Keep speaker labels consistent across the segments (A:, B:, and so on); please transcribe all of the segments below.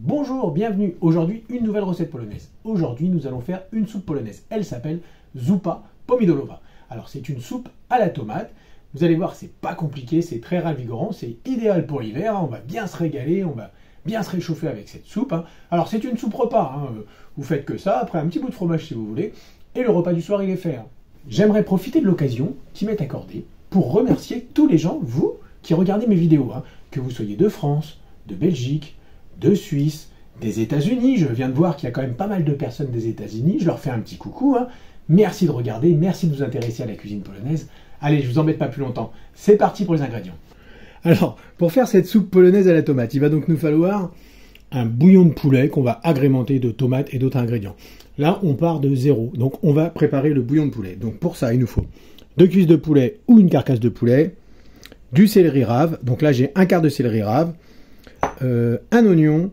A: Bonjour, bienvenue. Aujourd'hui, une nouvelle recette polonaise. Aujourd'hui, nous allons faire une soupe polonaise. Elle s'appelle zupa pomidorowa. Alors, c'est une soupe à la tomate. Vous allez voir, c'est pas compliqué, c'est très ravigorant, c'est idéal pour l'hiver. On va bien se régaler, on va bien se réchauffer avec cette soupe. Alors, c'est une soupe repas. Vous faites que ça, après un petit bout de fromage si vous voulez. Et le repas du soir, il est fait. J'aimerais profiter de l'occasion qui m'est accordée pour remercier tous les gens, vous, qui regardez mes vidéos. Que vous soyez de France, de Belgique, de Suisse, des États-Unis. Je viens de voir qu'il y a quand même pas mal de personnes des États-Unis. Je leur fais un petit coucou. Merci de regarder, merci de vous intéresser à la cuisine polonaise. Allez, je vous embête pas plus longtemps. C'est parti pour les ingrédients. Alors, pour faire cette soupe polonaise à la tomate, il va donc nous falloir un bouillon de poulet qu'on va agrémenter de tomates et d'autres ingrédients. Là, on part de zéro. Donc, on va préparer le bouillon de poulet. Donc, pour ça, il nous faut 2 cuisses de poulet ou une carcasse de poulet, du céleri rave. Donc là, j'ai un quart de céleri rave. Un oignon,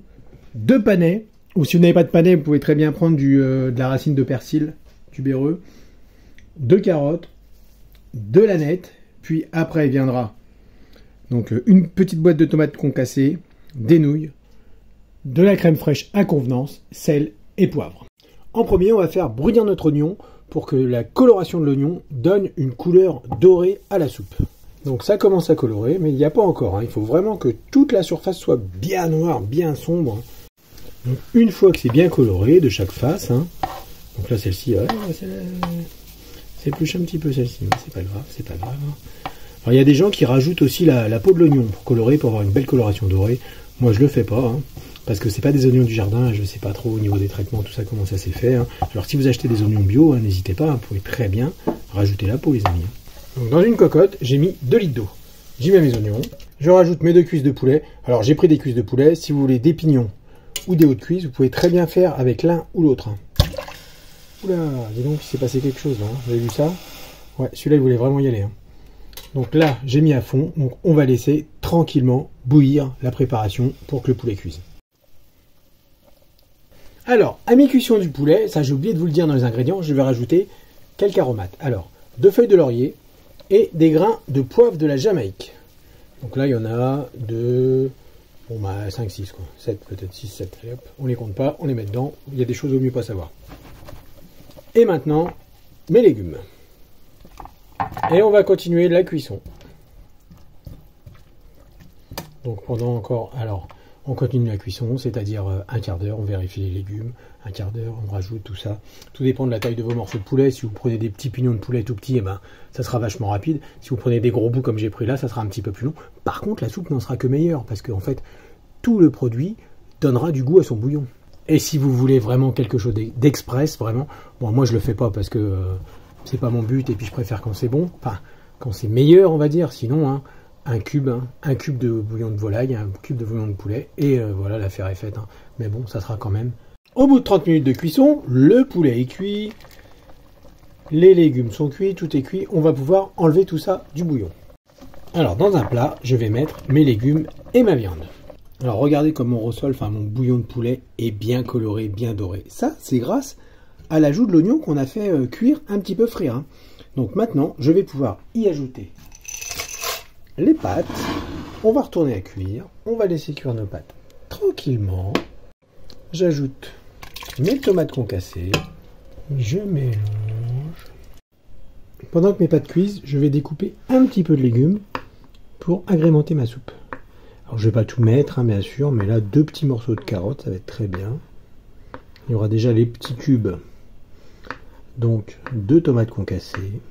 A: 2 panais, ou si vous n'avez pas de panais, vous pouvez très bien prendre de la racine de persil tubéreux, 2 carottes, 2 lanettes, puis après viendra donc une petite boîte de tomates concassées, des nouilles, de la crème fraîche à convenance, sel et poivre. En premier, on va faire brunir notre oignon pour que la coloration de l'oignon donne une couleur dorée à la soupe. Donc ça commence à colorer, mais il n'y a pas encore. Il faut vraiment que toute la surface soit bien noire, bien sombre. Donc une fois que c'est bien coloré de chaque face, donc là celle-ci, s'épluche un petit peu celle-ci, mais c'est pas grave, c'est pas grave. Alors il y a des gens qui rajoutent aussi la peau de l'oignon pour colorer, pour avoir une belle coloration dorée. Moi je le fais pas, parce que c'est pas des oignons du jardin, je sais pas trop au niveau des traitements, tout ça, comment ça s'est fait. Alors si vous achetez des oignons bio, n'hésitez pas, vous pouvez très bien rajouter la peau les amis. Donc dans une cocotte, j'ai mis 2 litres d'eau. J'y mets mes oignons. Je rajoute mes 2 cuisses de poulet. Alors j'ai pris des cuisses de poulet. Si vous voulez des pignons ou des hautes cuisses, vous pouvez très bien faire avec l'un ou l'autre. Oula, dis donc, il s'est passé quelque chose là. Vous avez vu ça? Ouais, celui-là il voulait vraiment y aller. Donc là, j'ai mis à fond. Donc on va laisser tranquillement bouillir la préparation pour que le poulet cuise. Alors, à mi-cuisson du poulet, ça j'ai oublié de vous le dire dans les ingrédients, je vais rajouter quelques aromates. Alors, 2 feuilles de laurier et des grains de poivre de la Jamaïque. Donc là, il y en a 5, 6 quoi. 7, peut-être 6, 7. Allez, hop, on les compte pas, on les met dedans. Il y a des choses au mieux pas savoir. Et maintenant, mes légumes. Et on va continuer la cuisson. Donc pendant encore, alors, on continue la cuisson, c'est-à-dire un quart d'heure, on vérifie les légumes, un quart d'heure, on rajoute tout ça. Tout dépend de la taille de vos morceaux de poulet. Si vous prenez des petits pignons de poulet tout petits, ça sera vachement rapide. Si vous prenez des gros bouts comme j'ai pris là, ça sera un petit peu plus long. Par contre, la soupe n'en sera que meilleure, parce qu'en fait, tout le produit donnera du goût à son bouillon. Et si vous voulez vraiment quelque chose d'express, vraiment, bon, moi je le fais pas parce que c'est pas mon but, et puis je préfère quand c'est bon, enfin, quand c'est meilleur, on va dire, sinon, un cube de bouillon de volaille, un cube de bouillon de poulet, et voilà, l'affaire est faite. Mais bon, ça sera quand même. Au bout de 30 minutes de cuisson, le poulet est cuit, les légumes sont cuits, tout est cuit. On va pouvoir enlever tout ça du bouillon. Alors, dans un plat, je vais mettre mes légumes et ma viande. Alors, regardez comme mon ressol, mon bouillon de poulet est bien coloré, bien doré. Ça, c'est grâce à l'ajout de l'oignon qu'on a fait cuire un petit peu frire. Donc maintenant, je vais pouvoir y ajouter les pâtes, on va retourner à cuire, on va laisser cuire nos pâtes tranquillement. J'ajoute mes tomates concassées, je mélange. Pendant que mes pâtes cuisent, je vais découper un petit peu de légumes pour agrémenter ma soupe. Alors je vais pas tout mettre, bien sûr, mais là 2 petits morceaux de carottes, ça va être très bien. Il y aura déjà les petits cubes, donc 2 tomates concassées.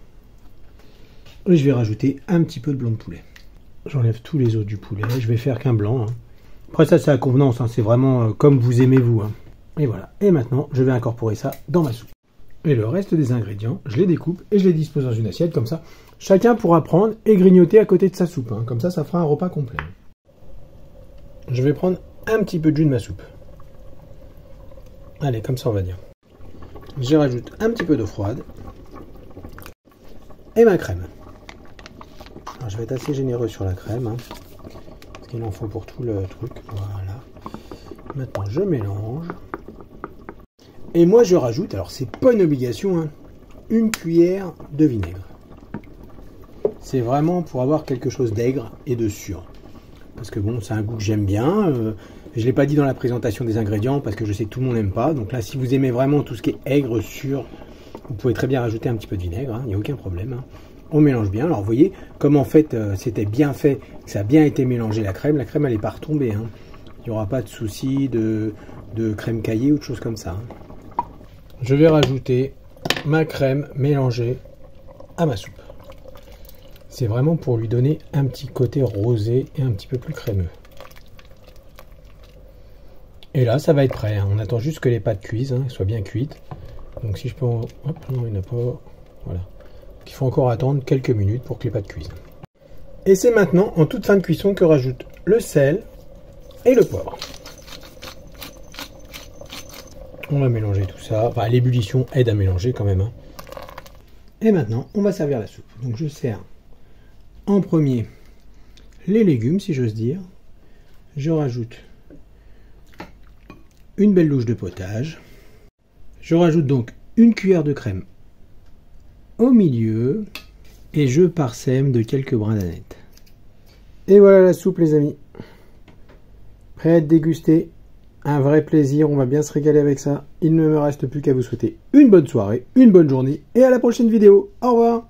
A: Et je vais rajouter un petit peu de blanc de poulet. J'enlève tous les os du poulet. Je vais faire qu'un blanc. Après ça, c'est à convenance. C'est vraiment comme vous aimez vous. Et voilà. Et maintenant, je vais incorporer ça dans ma soupe. Et le reste des ingrédients, je les découpe et je les dispose dans une assiette. Comme ça, chacun pourra prendre et grignoter à côté de sa soupe. Comme ça, ça fera un repas complet. Je vais prendre un petit peu de jus de ma soupe. Allez, comme ça, on va dire. Je rajoute un petit peu d'eau froide. Et ma crème. Alors, je vais être assez généreux sur la crème, parce qu'il en faut pour tout le truc. Voilà. Maintenant, je mélange. Et moi, je rajoute, alors c'est pas une obligation, une cuillère de vinaigre. C'est vraiment pour avoir quelque chose d'aigre et de sûr. Parce que bon, c'est un goût que j'aime bien. Je ne l'ai pas dit dans la présentation des ingrédients parce que je sais que tout le monde n'aime pas. Donc là, si vous aimez vraiment tout ce qui est aigre, sûr, vous pouvez très bien rajouter un petit peu de vinaigre, il n'y a aucun problème. On mélange bien. Alors vous voyez, comme en fait c'était bien fait, ça a bien été mélangé la crème elle n'est pas retombée. Il n'y aura pas de souci de crème caillée ou de choses comme ça. Je vais rajouter ma crème mélangée à ma soupe. C'est vraiment pour lui donner un petit côté rosé et un petit peu plus crémeux. Et là, ça va être prêt. On attend juste que les pâtes cuisent, soient bien cuites. Donc si je peux... Hop, non, il n'y en a pas... Voilà. Il faut encore attendre quelques minutes pour que les pâtes cuisent. Et c'est maintenant, en toute fin de cuisson, que rajoute le sel et le poivre. On va mélanger tout ça. Enfin, l'ébullition aide à mélanger quand même. Et maintenant, on va servir la soupe. Donc je sers en premier les légumes, si j'ose dire. Je rajoute une belle louche de potage. Je rajoute donc une cuillère de crème au milieu et je parsème de quelques brins d'aneth. Et voilà la soupe les amis. Prêt à être dégustée. Un vrai plaisir, on va bien se régaler avec ça. Il ne me reste plus qu'à vous souhaiter une bonne soirée, une bonne journée et à la prochaine vidéo. Au revoir.